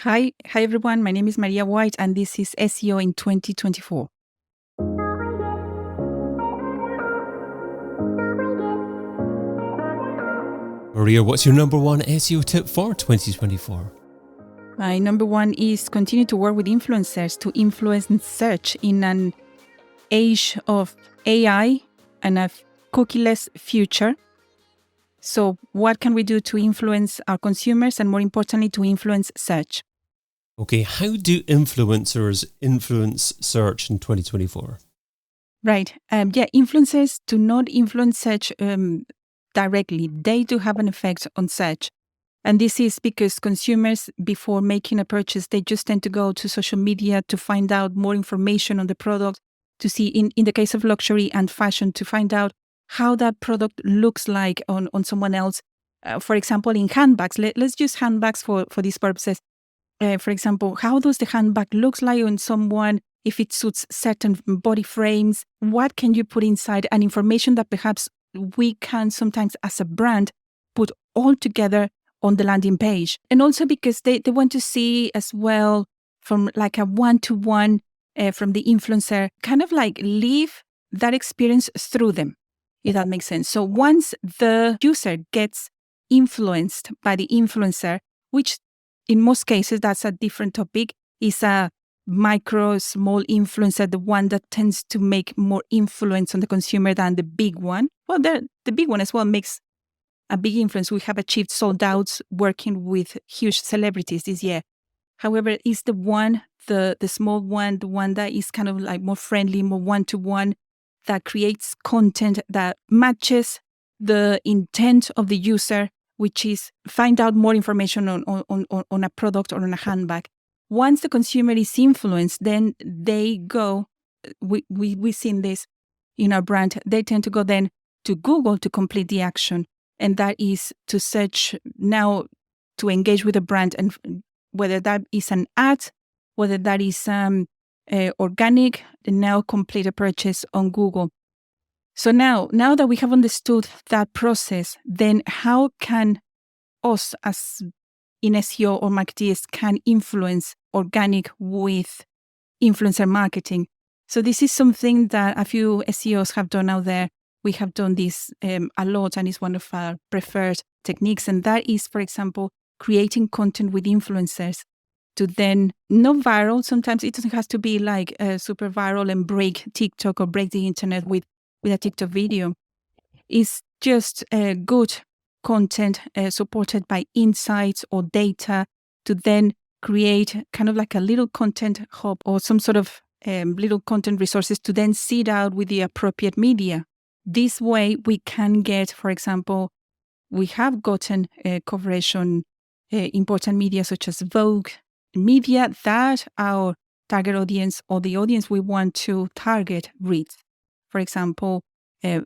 Hi everyone. My name is Maria White, and this is SEO in 2024. Maria, what's your number one SEO tip for 2024? My number one is continue to work with influencers to influence search in an age of AI and a cookieless future. So what can we do to influence our consumers and, more importantly, to influence search? Okay, how do influencers influence search in 2024? Right. Influencers do not influence search directly. They do have an effect on search. And this is because consumers, before making a purchase, they just tend to go to social media to find out more information on the product, to see, in the case of luxury and fashion, to find out how that product looks like on someone else. For example, in handbags, let's use handbags for these purposes. For example, how does the handbag look like on someone? If it suits certain body frames, what can you put inside? And information that perhaps we can sometimes, as a brand, put all together on the landing page. And also because they want to see as well from like a one-to-one from the influencer, kind of like live that experience through them, if that makes sense. So once the user gets influenced by the influencer, which in most cases, that's a different topic, is a micro, small influencer, the one that tends to make more influence on the consumer than the big one. Well, the big one as well makes a big influence. We have achieved sold outs working with huge celebrities this year. However, it's the one, the small one, the one that is kind of like more friendly, more one-to-one, that creates content that matches the intent of the user, which is find out more information on a product or on a handbag. Once the consumer is influenced, then they go, we've seen this in our brand, they tend to go then to Google to complete the action. And that is to search now to engage with the brand, and whether that is an ad, whether that is organic, and now complete a purchase on Google. So now that we have understood that process, then how can us as in SEO or marketeers can influence organic with influencer marketing? So this is something that a few SEOs have done out there. We have done this a lot, and it's one of our preferred techniques. And that is, for example, creating content with influencers to then, not viral, sometimes it doesn't have to be like super viral and break TikTok or break the internet with a TikTok video. It's just good content supported by insights or data to then create kind of like a little content hub or some sort of little content resources to then seed out with the appropriate media. This way we can get, for example, we have gotten coverage on important media such as Vogue, media that our target audience or the audience we want to target reads. For example,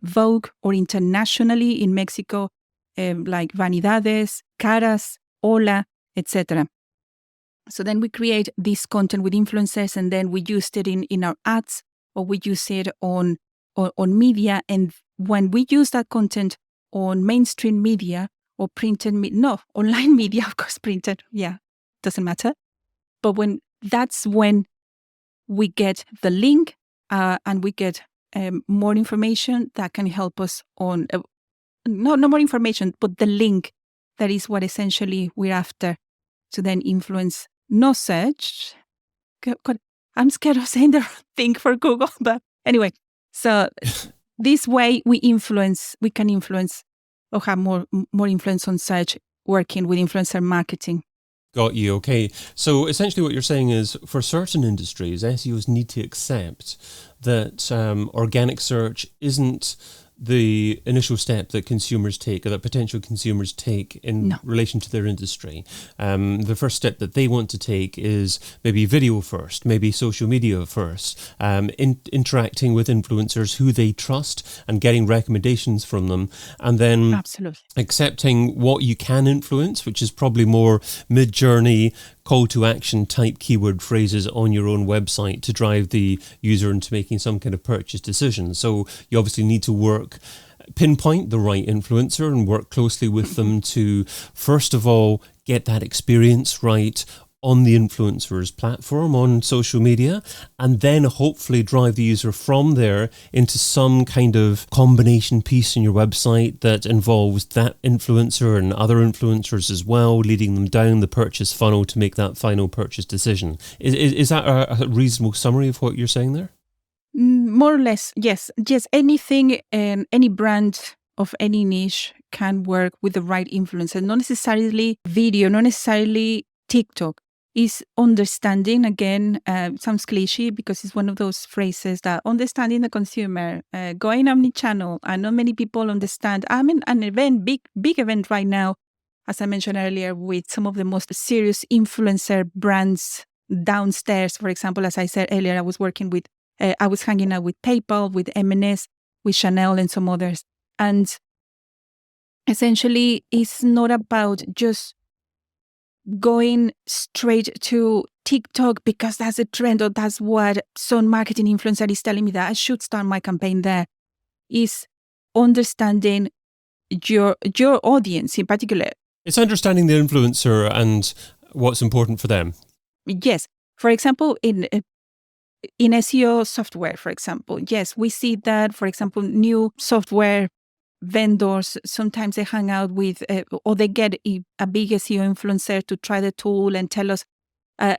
Vogue, or internationally in Mexico, like Vanidades, Caras, Hola, etc. So then we create this content with influencers, and then we used it in our ads, or we use it on media. And when we use that content on mainstream media or printed online media, of course, printed, doesn't matter. But that's when we get the link and we get more information that can help us on, no more information, but the link. That is what essentially we're after, to then influence no search. God, I'm scared of saying the wrong thing for Google, but anyway, so this way we can influence or have more influence on search working with influencer marketing. Got you. Okay. So essentially what you're saying is, for certain industries, SEOs need to accept that organic search isn't the initial step that consumers take, or that potential consumers take in relation to their industry. The first step that they want to take is maybe video first, maybe social media first, interacting with influencers who they trust and getting recommendations from them, and then accepting what you can influence, which is probably more mid-journey, call to action type keyword phrases on your own website to drive the user into making some kind of purchase decision. So you obviously need to pinpoint the right influencer and work closely with them to, first of all, get that experience right on the influencer's platform on social media, and then hopefully drive the user from there into some kind of combination piece on your website that involves that influencer and other influencers as well, leading them down the purchase funnel to make that final purchase decision. Is that a reasonable summary of what you're saying there? More or less, yes. Yes, anything and any brand of any niche can work with the right influencer. Not necessarily video, not necessarily TikTok. Is understanding, again, sounds cliche because it's one of those phrases that understanding the consumer, going omnichannel. I know many people understand. I'm in an event, big event right now, as I mentioned earlier, with some of the most serious influencer brands downstairs. For example, as I said earlier, I was hanging out with PayPal, with M&S, with Chanel and some others. And essentially, it's not about just going straight to TikTok because that's a trend or that's what some marketing influencer is telling me that I should start my campaign there. Is understanding your audience in particular. It's understanding the influencer and what's important for them. Yes. For example, in SEO software, for example, yes, we see that, for example, new software vendors, sometimes they hang out with, or they get a big SEO influencer to try the tool and tell us,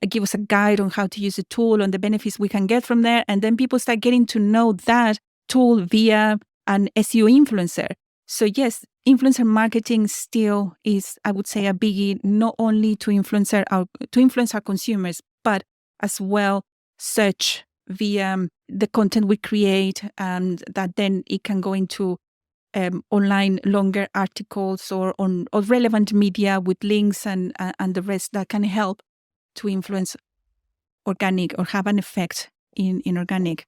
give us a guide on how to use the tool and the benefits we can get from there. And then people start getting to know that tool via an SEO influencer. So yes, influencer marketing still is, I would say, a biggie, not only to influence our consumers, but as well search via the content we create, and that then it can go into online longer articles or relevant media with links and the rest that can help to influence organic or have an effect in organic.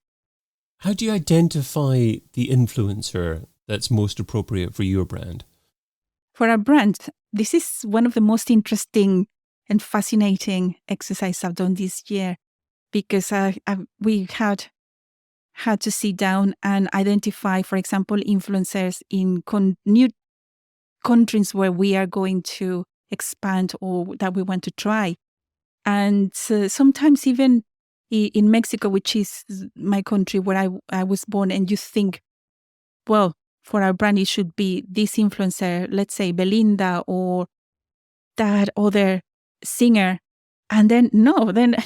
How do you identify the influencer that's most appropriate for your brand? For our brand, this is one of the most interesting and fascinating exercises I've done this year, because we had to sit down and identify, for example, influencers in new countries where we are going to expand or that we want to try. And sometimes even in Mexico, which is my country where I was born, and you think, well, for our brand, it should be this influencer, let's say Belinda or that other singer. And then, no, then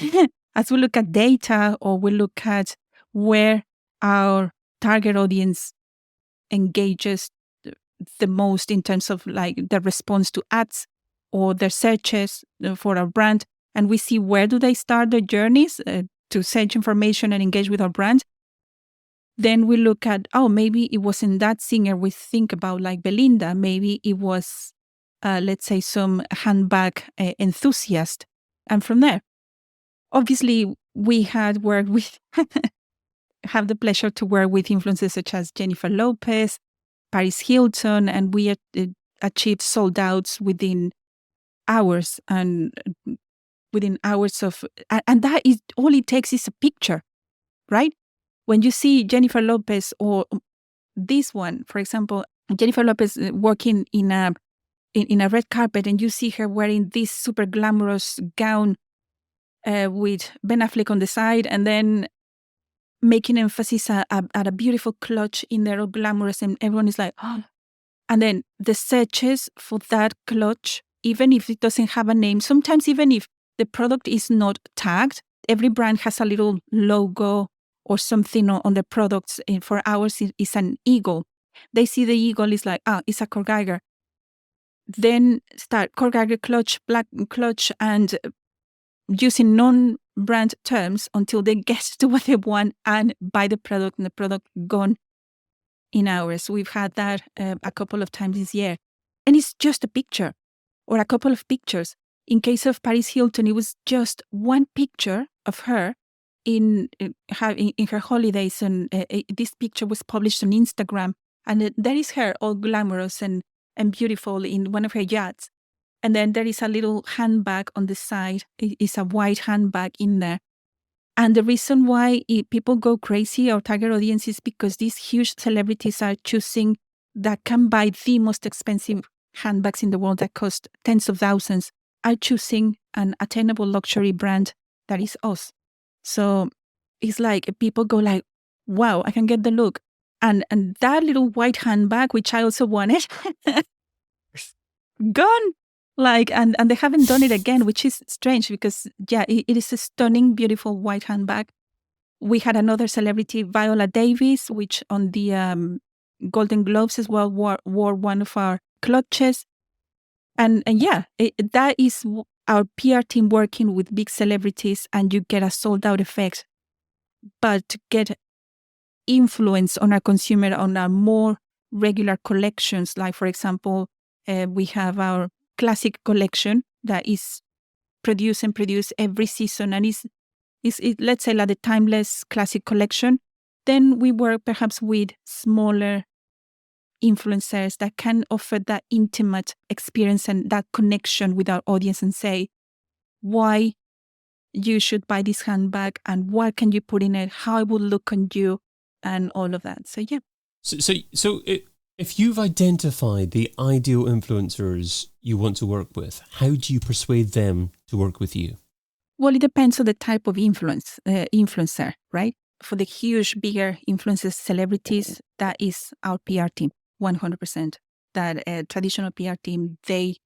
as we look at data or we look at where our target audience engages the most in terms of like the response to ads or their searches for our brand, and we see where do they start their journeys to search information and engage with our brand, then we look at, maybe it wasn't that singer we think about like Belinda, maybe it was, let's say, some handbag enthusiast. And from there, obviously, we had worked with, have the pleasure to work with influencers such as Jennifer Lopez, Paris Hilton, and we achieved sold outs within hours and that is all it takes is a picture, right? When you see Jennifer Lopez or this one, for example, Jennifer Lopez walking in a red carpet, and you see her wearing this super glamorous gown with Ben Affleck on the side, and then making emphasis at a beautiful clutch in there, all glamorous, and everyone is like, oh. And then the searches for that clutch, even if it doesn't have a name, sometimes even if the product is not tagged, every brand has a little logo or something on the products. And for ours, it's an eagle. They see the eagle, it's like, it's a Kurt Geiger. Then start Kurt Geiger clutch, black clutch, and using non-brand terms until they get to what they want and buy the product, and the product gone in hours. We've had that a couple of times this year. And it's just a picture or a couple of pictures. In case of Paris Hilton, it was just one picture of her in her holidays. And this picture was published on Instagram. And there is her all glamorous and beautiful in one of her yachts. And then there is a little handbag on the side. It's a white handbag in there. And the reason why people go crazy, our target audience, is because these huge celebrities are choosing that can buy the most expensive handbags in the world that cost tens of thousands. are choosing an attainable luxury brand that is us. So it's like people go like, wow, I can get the look. And that little white handbag, which I also wanted, gone. Like, and they haven't done it again, which is strange because, yeah, it is a stunning, beautiful white handbag. We had another celebrity, Viola Davis, which on the Golden Globes as well wore one of our clutches. And yeah, that is our PR team working with big celebrities, and you get a sold out effect. But to get influence on our consumer on our more regular collections, like for example, we have our classic collection that is produced every season, and is let's say like the timeless classic collection. Then we work perhaps with smaller influencers that can offer that intimate experience and that connection with our audience and say why you should buy this handbag and what can you put in it, how it will look on you, and all of that. So yeah. So if you've identified the ideal influencers you want to work with, how do you persuade them to work with you? Well, it depends on the type of influencer, right? For the huge, bigger influencers, celebrities, that is our PR team, 100%. That traditional PR team, they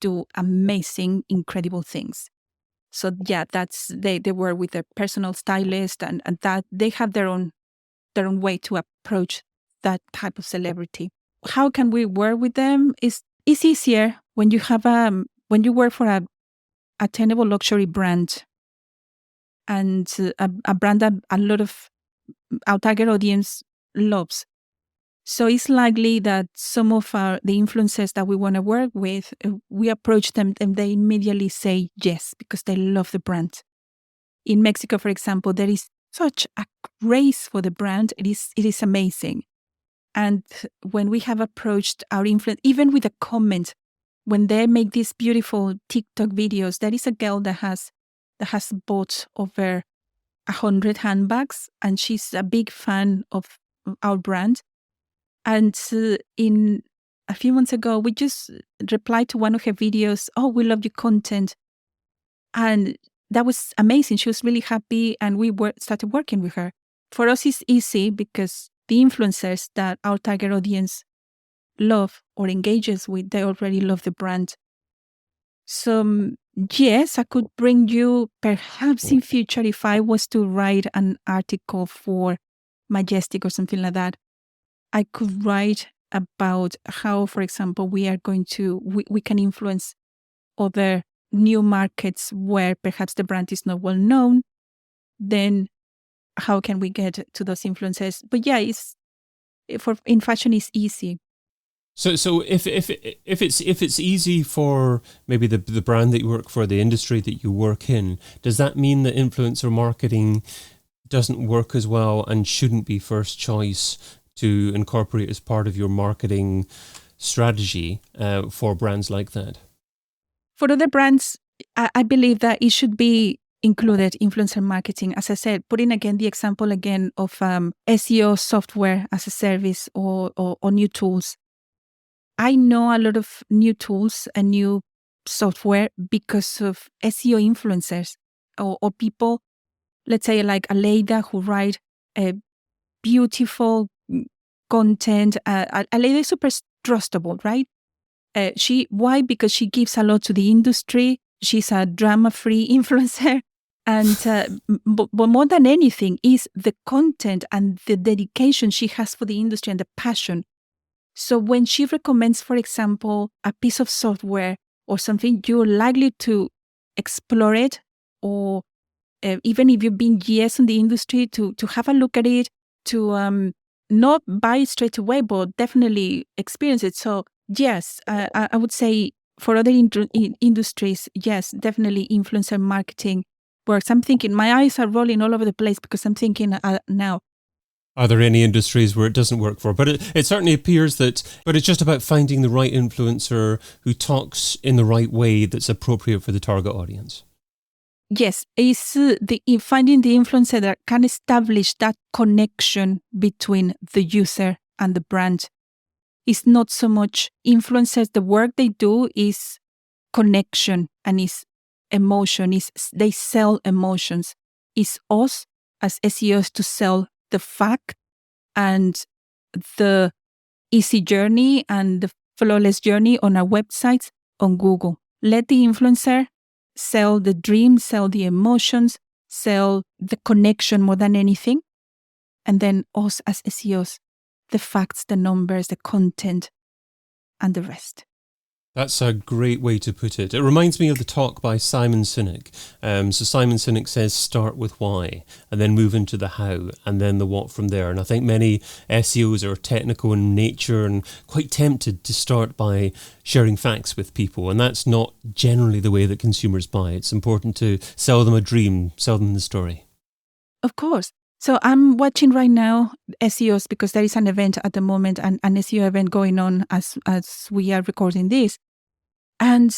do amazing, incredible things. So yeah, that's they work with a personal stylist, and that they have their own way to approach that type of celebrity. How can we work with them? It's easier when you have when you work for a attainable luxury brand and a brand that a lot of our target audience loves. So it's likely that some of the influencers that we want to work with, we approach them and they immediately say yes because they love the brand. In Mexico, for example, there is such a craze for the brand. It is amazing. And when we have approached our influence, even with a comment, when they make these beautiful TikTok videos, there is a girl that has bought over 100 handbags, and she's a big fan of our brand. And in a few months ago, we just replied to one of her videos, "Oh, we love your content," and that was amazing. She was really happy, and we started working with her. For us, it's easy because the influencers that our target audience love or engages with, they already love the brand. So yes, I could bring you perhaps in future if I was to write an article for Majestic or something like that. I could write about how, for example, we can influence other new markets where perhaps the brand is not well known. Then how can we get to those influencers? But yeah, in fashion, it's easy. So if it's easy for maybe the brand that you work for, the industry that you work in, does that mean that influencer marketing doesn't work as well and shouldn't be first choice to incorporate as part of your marketing strategy for brands like that? For other brands, I believe that it should be included, influencer marketing. As I said, putting again the example again of SEO software as a service or new tools. I know a lot of new tools and new software because of SEO influencers or people, let's say like Aleida, who write beautiful content. Aleida is super trustable, right? Why? Because she gives a lot to the industry. She's a drama-free influencer. And but more than anything is the content and the dedication she has for the industry and the passion. So when she recommends, for example, a piece of software or something, you're likely to explore it, or even if you've been years in the industry, to have a look at it, to not buy it straight away, but definitely experience it. So yes, I would say for other industries, yes, definitely influencer marketing works. I'm thinking, my eyes are rolling all over the place because I'm thinking now. Are there any industries where it doesn't work for? But it certainly appears that, but it's just about finding the right influencer who talks in the right way that's appropriate for the target audience. Yes, it's finding the influencer that can establish that connection between the user and the brand. It's not so much influencers. The work they do is connection and is emotion. They sell emotions. It's us as SEOs to sell the fact and the easy journey and the flawless journey on our websites on Google. Let the influencer sell the dream, sell the emotions, sell the connection more than anything. And then us as SEOs, the facts, the numbers, the content, and the rest. That's a great way to put it. It reminds me of the talk by Simon Sinek. So Simon Sinek says, start with why, and then move into the how, and then the what from there. And I think many SEOs are technical in nature and quite tempted to start by sharing facts with people. And that's not generally the way that consumers buy. It's important to sell them a dream, sell them the story. Of course. So I'm watching right now SEOs because there is an event at the moment, an SEO event going on as we are recording this. And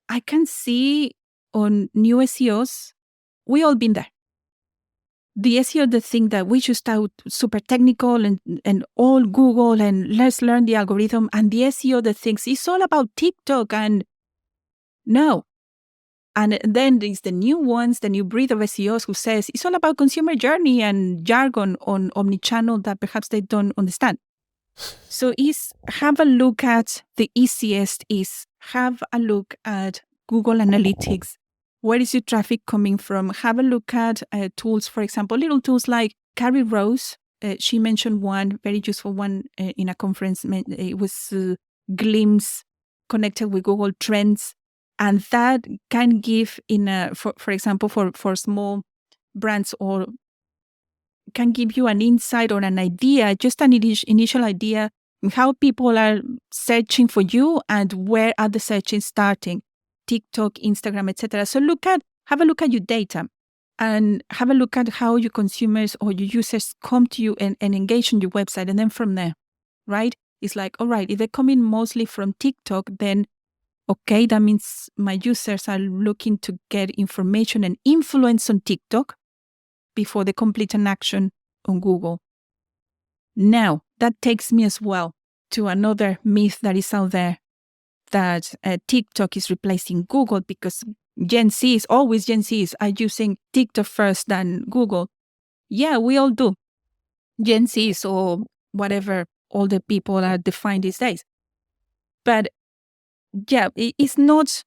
I can see on new SEOs, we all been there. The SEO that think that we should start super technical and all Google and let's learn the algorithm. And the SEO that thinks it's all about TikTok and no. And then there's the new ones, the new breed of SEOs who says it's all about consumer journey and jargon on omnichannel that perhaps they don't understand. So have a look at the easiest is have a look at Google Analytics. Where is your traffic coming from? Have a look at tools, for example, little tools like Carrie Rose. She mentioned one very useful one in a conference. It was Glimpse connected with Google Trends. And that can give for example, for small brands or can give you an insight or an idea, just an initial idea how people are searching for you and where are the searches starting, TikTok, Instagram, etc. So have a look at your data and have a look at how your consumers or your users come to you and engage on your website. And then from there, right? It's like, all right, if they're coming mostly from TikTok, then okay, that means my users are looking to get information and influence on TikTok before they complete an action on Google. Now, that takes me as well to another myth that is out there that TikTok is replacing Google because Gen Zs are using TikTok first than Google. Yeah, we all do. Gen Zs or whatever older people are defined these days. But yeah, it's not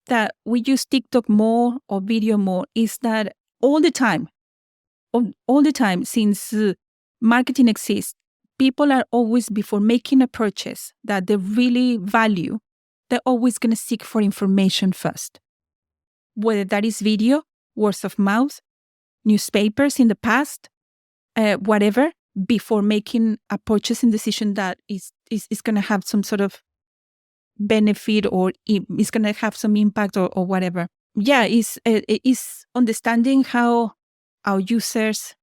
that we use TikTok more or video more. It's that all the time since marketing exists, people are always, before making a purchase that they really value, they're always going to seek for information first. Whether that is video, words of mouth, newspapers in the past, whatever, before making a purchasing decision that is going to have some sort of benefit or is going to have some impact or whatever. Yeah, it's understanding how our users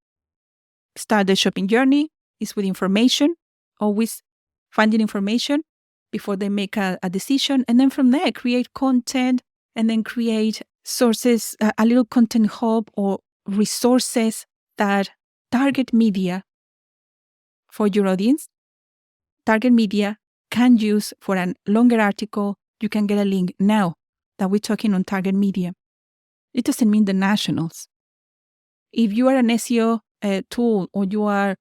start their shopping journey is with information, always finding information before they make a decision. And then from there, create content and then create sources, a little content hub or resources that target media for your audience. Target media can use for a longer article. You can get a link now that we're talking on target media. It doesn't mean the nationals. If you are an SEO tool or you're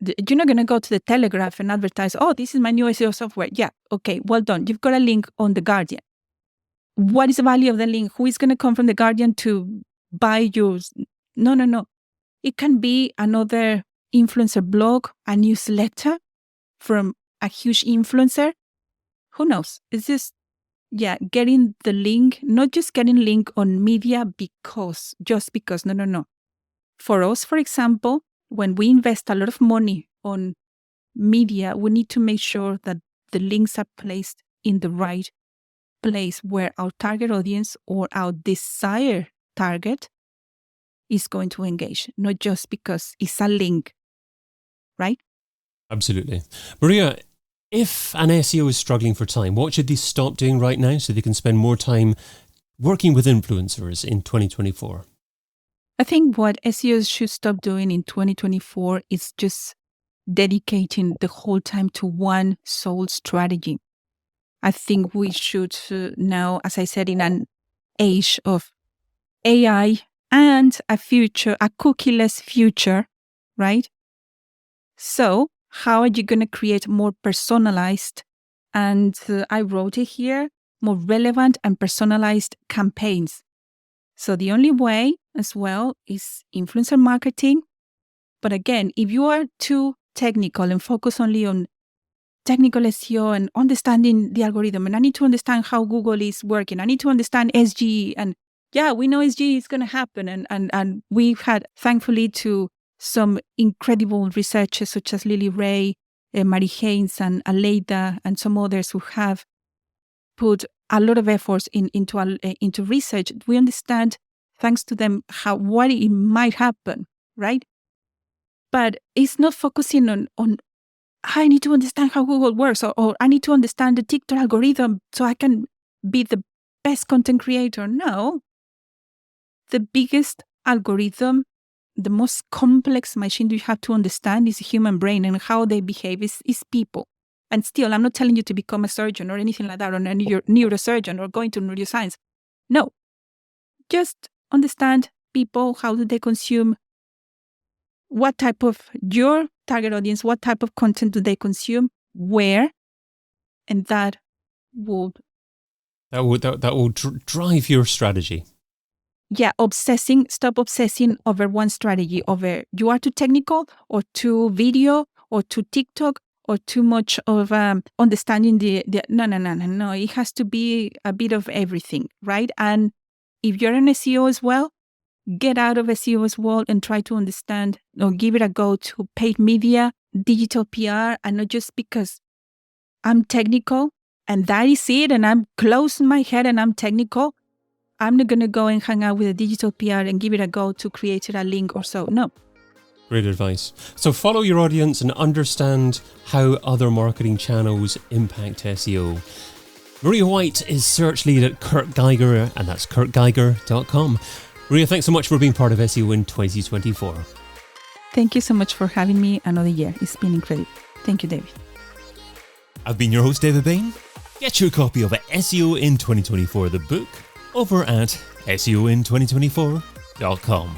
not going to go to the Telegraph and advertise, oh, this is my new SEO software. Yeah, okay, well done. You've got a link on The Guardian. What is the value of the link? Who is going to come from The Guardian to buy yours? No. It can be another influencer blog, a newsletter from a huge influencer. Who knows? It's just, getting the link, not just getting link on media just because. No. For us, for example, when we invest a lot of money on media, we need to make sure that the links are placed in the right place where our target audience or our desired target is going to engage, not just because it's a link, right? Absolutely. Maria, if an SEO is struggling for time, what should they stop doing right now so they can spend more time working with influencers in 2024? I think what SEOs should stop doing in 2024 is just dedicating the whole time to one sole strategy. I think we should now, as I said, in an age of AI and a cookieless future, right? So how are you going to create more personalized, and I wrote it here, more relevant and personalized campaigns? So the only way as well is influencer marketing. But again, if you are too technical and focus only on technical SEO and understanding the algorithm, and I need to understand how Google is working, I need to understand SGE, and yeah, we know SGE is going to happen. And we've had, thankfully, to some incredible researchers such as Lily Ray, Mary Haynes, and Aleida, and some others who have put a lot of efforts into research. We understand, thanks to them, what it might happen, right? But it's not focusing on I need to understand how Google works, or I need to understand the TikTok algorithm so I can be the best content creator. No. The biggest algorithm, the most complex machine you have to understand is the human brain, and how they behave is people. And still, I'm not telling you to become a surgeon or anything like that, or a neurosurgeon or go into neuroscience. No. Just understand people, how do they consume, what type of your target audience, what type of content do they consume, where, and that will drive your strategy. Yeah, stop obsessing over one strategy, over you are too technical or too video or too TikTok or too much of understanding the no. It has to be a bit of everything, right? And if you're an SEO as well, get out of SEO as well and try to understand or give it a go to paid media, digital PR, and not just because I'm technical and that is it, and I'm closing my head and I'm technical, I'm not going to go and hang out with a digital PR and give it a go to create a link or so. No. Great advice. So follow your audience and understand how other marketing channels impact SEO. Maria White is search lead at Kurt Geiger, and that's kurtgeiger.com. Maria, thanks so much for being part of SEO in 2024. Thank you so much for having me another year. It's been incredible. Thank you, David. I've been your host, David Bain. Get your copy of SEO in 2024, the book, over at SEOin2024.com.